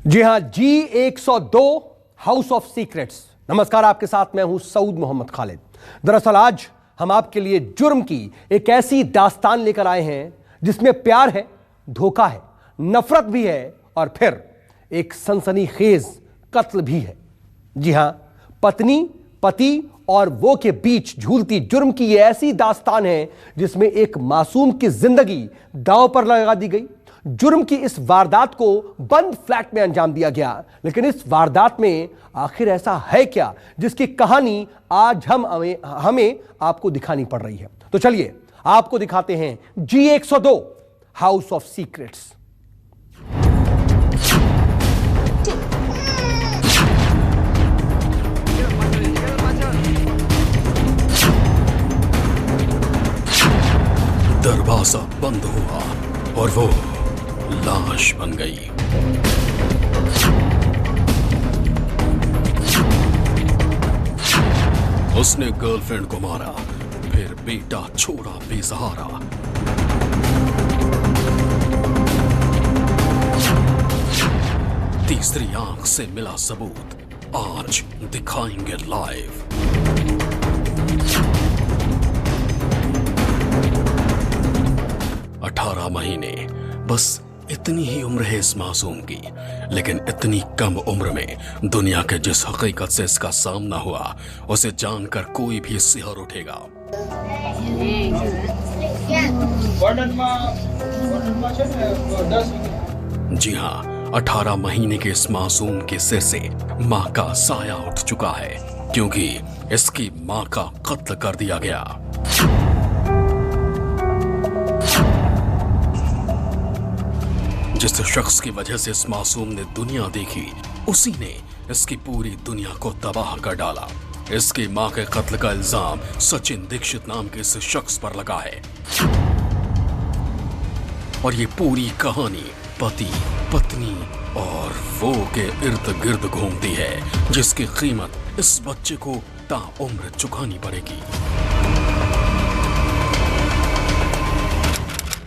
जी हां, G102 house of secrets. नमस्कार, आपके साथ मैं हूं सऊद मोहम्मद खालिद। दरअसल आज हम आपके लिए जुर्म की एक ऐसी दास्तान लेकर आए हैं जिसमें प्यार है, धोखा है, नफरत भी है और फिर एक सनसनीखेज कत्ल भी है। जी हां, पत्नी, पति और वो के बीच झूलती जुर्म की ये ऐसी दास्तान है जिसमें एक मासूम की जिंदगी दांव पर लगा दी गई। जुर्म की इस वारदात को बंद फ्लैट में अंजाम दिया गया, लेकिन इस वारदात में आखिर ऐसा है क्या जिसकी कहानी आज हमें आपको दिखानी पड़ रही है। तो चलिए आपको दिखाते हैं G102 हाउस ऑफ सीक्रेट्स। दरवाजा बंद हुआ और वो लाश बन गई। उसने गर्लफ्रेंड को मारा, फिर बेटा छोड़ा बेसहारा। तीसरी आंख से मिला सबूत, आज दिखाएंगे लाइव। अठारह महीने, बस इतनी ही उम्र है इस मासूम की, लेकिन इतनी कम उम्र में दुनिया के जिस हकीकत से इसका सामना हुआ उसे जानकर कोई भी सिहर उठेगा। जी हाँ, 18 महीने के इस मासूम के सिर से माँ का साया उठ चुका है, क्योंकि इसकी माँ का कत्ल कर दिया गया। जिस शख्स की वजह से इस मासूम ने दुनिया देखी, उसी ने इसकी पूरी दुनिया को तबाह कर डाला। इसकी मां के कत्ल का इल्जाम सचिन दीक्षित नाम के इस शख्स पर लगा है, और ये पूरी कहानी पति, पत्नी और वो के इर्द गिर्द घूमती है, जिसकी कीमत इस बच्चे को ताउम्र चुकानी पड़ेगी।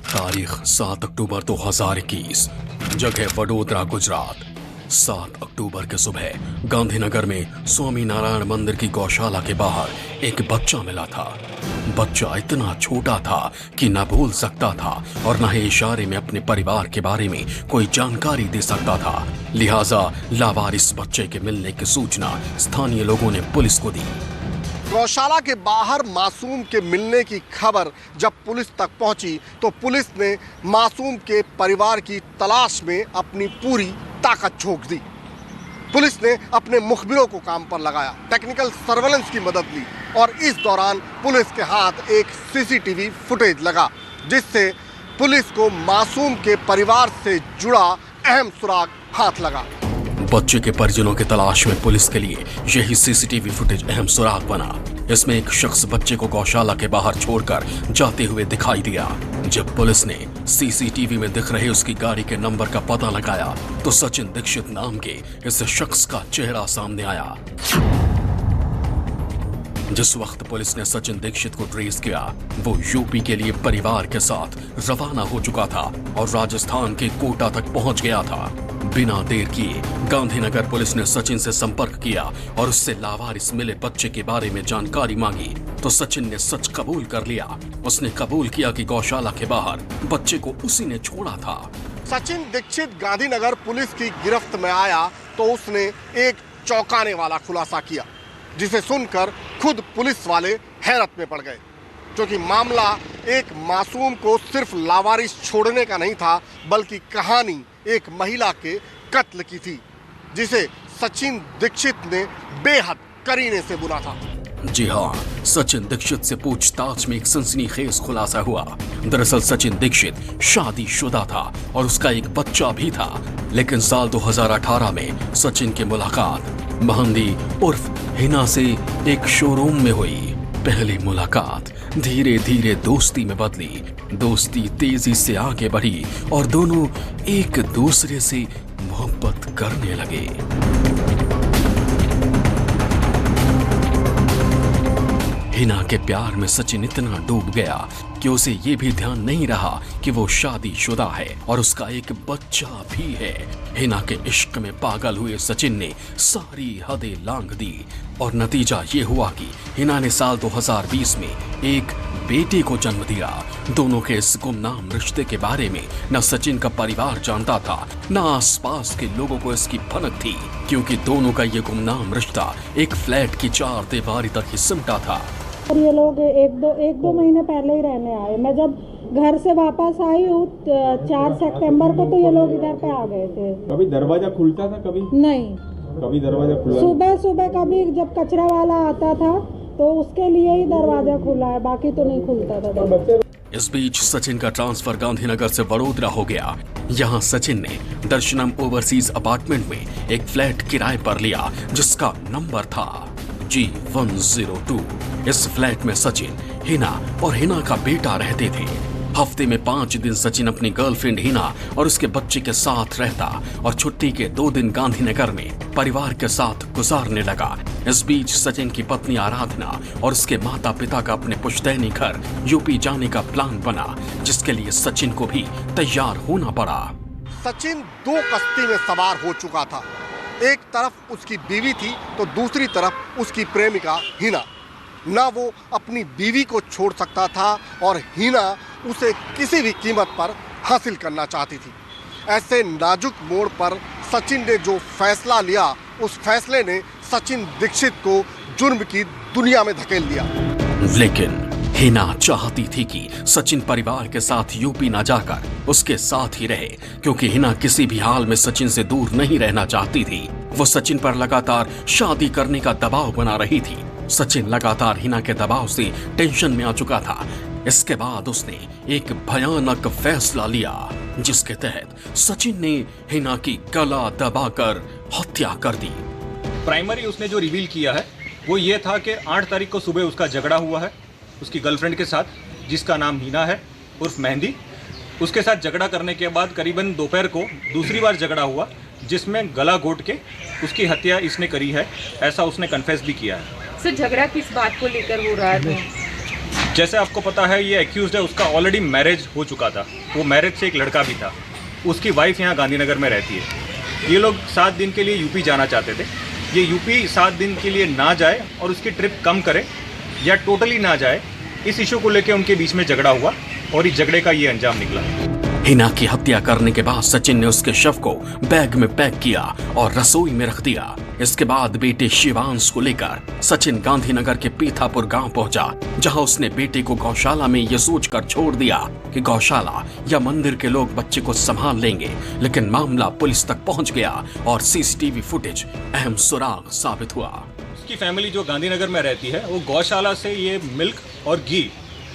तारीख 7 अक्टूबर 2021, जगह वडोदरा, गुजरात। 7 अक्टूबर के सुबह गांधीनगर में स्वामी नारायण मंदिर की गौशाला के बाहर एक बच्चा मिला था। बच्चा इतना छोटा था कि न बोल सकता था और न ही इशारे में अपने परिवार के बारे में कोई जानकारी दे सकता था। लिहाजा लावारिस बच्चे के मिलने की सूचना स्थानीय लोगों ने पुलिस को दी। गौशाला के बाहर मासूम के मिलने की खबर जब पुलिस तक पहुंची तो पुलिस ने मासूम के परिवार की तलाश में अपनी पूरी ताकत झोंक दी। पुलिस ने अपने मुखबिरों को काम पर लगाया, टेक्निकल सर्वेलेंस की मदद ली और इस दौरान पुलिस के हाथ एक सीसीटीवी फुटेज लगा, जिससे पुलिस को मासूम के परिवार से जुड़ा अहम सुराग हाथ लगा। बच्चे के परिजनों की तलाश में पुलिस के लिए यही सीसीटीवी फुटेज अहम सुराग बना। इसमें एक शख्स बच्चे को गौशाला के बाहर छोड़कर जाते हुए दिखाई दिया। जब पुलिस ने सीसीटीवी में दिख रहे उसकी गाड़ी के नंबर का पता लगाया तो सचिन दीक्षित नाम के इस शख्स का चेहरा सामने आया। जिस वक्त पुलिस ने सचिन दीक्षित को ट्रेस किया, वो यूपी के लिए परिवार के साथ रवाना हो चुका था और राजस्थान के कोटा तक पहुंच गया था। बिना देर किए गांधीनगर पुलिस ने सचिन से संपर्क किया और उससे लावारिस मिले बच्चे के बारे में जानकारी मांगी तो सचिन ने सच कबूल कर लिया। उसने कबूल किया कि गौशाला के बाहर बच्चे को उसी ने छोड़ा था। सचिन दीक्षित गांधीनगर पुलिस की गिरफ्त में आया तो उसने एक चौंकाने वाला खुलासा किया, जिसे सुनकर खुद पुलिस वाले हैरत में पड़ गए, क्योंकि मामला एक मासूम को सिर्फ लावारिस छोड़ने का नहीं था, बल्कि कहानी एक महिला के कत्ल की थी, जिसे सचिन दीक्षित ने बेहद करीने से बुना था। जी हाँ, सचिन दीक्षित से पूछताछ में एक सनसनीखेज खुलासा हुआ। दरअसल सचिन दीक्षित शादीशुदा था और उसका एक बच्चा भी था, लेकिन साल 2018 में सचिन की मुलाकात महंदी उर्फ हिना से एक शोरूम में हुई। पहली मुलाकात धीरे धीरे दोस्ती में बदली, दोस्ती तेजी से आगे बढ़ी और दोनों एक दूसरे से मोहब्बत करने लगे। हिना के प्यार में सचिन इतना डूब गया कि उसे ये भी ध्यान नहीं रहा कि वो शादीशुदा है और उसका एक बच्चा भी है। हिना के इश्क में पागल हुए सचिन ने सारी हदें लांघ दी और नतीजा ये हुआ कि हिना ने साल 2020 में एक बेटे को जन्म दिया। दोनों के इस गुमनाम रिश्ते के बारे में न सचिन का परिवार जानता था, न आसपास के लोगों को इसकी भनक थी, क्योंकि दोनों का ये गुमनाम रिश्ता एक फ्लैट की 4 दीवारी तक ही सिमटा था। और ये लोग एक दो महीने पहले ही रहने आए। मैं जब घर से वापस आई हूँ 4 सितंबर को, तो ये लोग इधर पे आ गए थे। कभी दरवाजा खुलता था? कभी नहीं। कभी दरवाजा खुला? सुबह कभी जब कचरा वाला आता था तो उसके लिए ही दरवाजा खुला है, बाकी तो नहीं खुलता था दरवाजा। इस बीच सचिन का ट्रांसफर गांधीनगर से वडोदरा हो गया। यहाँ सचिन ने दर्शनम ओवरसीज अपार्टमेंट में एक फ्लैट किराए पर लिया जिसका नंबर था G102। इस फ्लैट में सचिन, हिना और हिना का बेटा रहते थे। हफ्ते में 5 दिन सचिन अपनी गर्लफ्रेंड हिना और उसके बच्चे के साथ रहता और छुट्टी के 2 दिन गांधीनगर में परिवार के साथ गुजारने लगा। इस बीच सचिन की पत्नी आराधना और उसके माता पिता का अपने पुश्तैनी घर यूपी जाने का प्लान बना, जिसके लिए सचिन को भी तैयार होना पड़ा। सचिन 2 कश्ती में सवार हो चुका था। एक तरफ उसकी बीवी थी तो दूसरी तरफ उसकी प्रेमिका हिना। ना वो अपनी बीवी को छोड़ सकता था और हिना उसे किसी भी कीमत पर हासिल करना चाहती थी। ऐसे नाजुक मोड़ पर सचिन ने जो फैसला लिया, उस फैसले ने सचिन दीक्षित को जुर्म की दुनिया में धकेल दिया। लेकिन हिना चाहती थी कि सचिन परिवार के साथ यूपी न जाकर उसके साथ ही रहे, क्योंकि हिना किसी भी हाल में सचिन से दूर नहीं रहना चाहती थी। वो सचिन पर लगातार शादी करने का दबाव बना रही थी। सचिन लगातार हिना के दबाव से टेंशन में आ चुका था। इसके बाद उसने एक भयानक फैसला लिया, जिसके तहत सचिन ने हिना की गला दबाकर हत्या कर दी। प्राइमरी उसने जो रिवील किया है वो ये था कि 8 तारीख को सुबह उसका झगड़ा हुआ है उसकी गर्लफ्रेंड के साथ, जिसका नाम हिना है उर्फ मेहंदी। उसके साथ झगड़ा करने के बाद करीबन दोपहर को दूसरी बार झगड़ा हुआ, जिसमें गला घोट के उसकी हत्या इसने करी है, ऐसा उसने कन्फेस भी किया है। सर, झगड़ा किस बात को लेकर हो रहा था? जैसे आपको पता है ये एक्यूज्ड है, उसका ऑलरेडी मैरिज हो चुका था। वो मैरिज से एक लड़का भी था। उसकी वाइफ यहाँ गांधीनगर में रहती है। ये लोग 7 दिन के लिए यूपी जाना चाहते थे। ये यूपी 7 दिन के लिए ना जाए और उसकी ट्रिप कम करे या टोटली ना जाए, इस इशू को लेकर उनके बीच में झगड़ा हुआ और इस झगड़े का ये अंजाम निकला। हिना की हत्या करने के बाद सचिन ने उसके शव को बैग में पैक किया और रसोई में रख दिया। इसके बाद बेटे शिवांश को लेकर सचिन गांधीनगर के पीथापुर गांव पहुंचा, जहां उसने बेटे को गौशाला में ये सोचकर छोड़ दिया कि गौशाला या मंदिर के लोग बच्चे को संभाल लेंगे। लेकिन मामला पुलिस तक पहुंच गया और सीसीटीवी फुटेज अहम सुराग साबित हुआ। उसकी फैमिली जो गांधीनगर में रहती है वो गौशाला से ये मिल्क और घी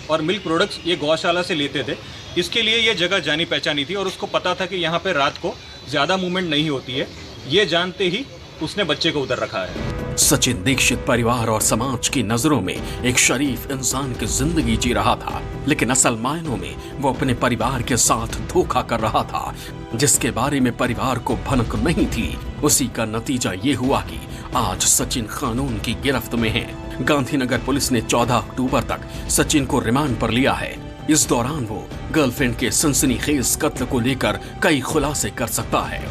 और मिल्क प्रोडक्ट्स ये गौशाला से लेते थे। इसके लिए ये जगह जानी पहचानी थी और उसको पता था कि यहाँ पे रात को ज़्यादा मूवमेंट नहीं होती है। ये जानते ही उसने बच्चे को उधर रखा है। सचिन दीक्षित परिवार और समाज की नजरों में एक शरीफ इंसान की जिंदगी जी रहा था, लेकिन असल मायनों में वो अपने परिवार के साथ धोखा कर रहा था, जिसके बारे में परिवार को भनक नहीं थी। उसी का नतीजा ये हुआ कि आज सचिन कानून की गिरफ्त में है। गांधीनगर पुलिस ने 14 अक्टूबर तक सचिन को रिमांड पर लिया है। इस दौरान वो गर्लफ्रेंड के सनसनीखेज कत्ल को लेकर कई खुलासे कर सकता है।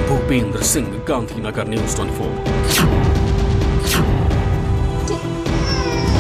भूपेंद्र सिंह, गांधीनगर न्यूज़ 24।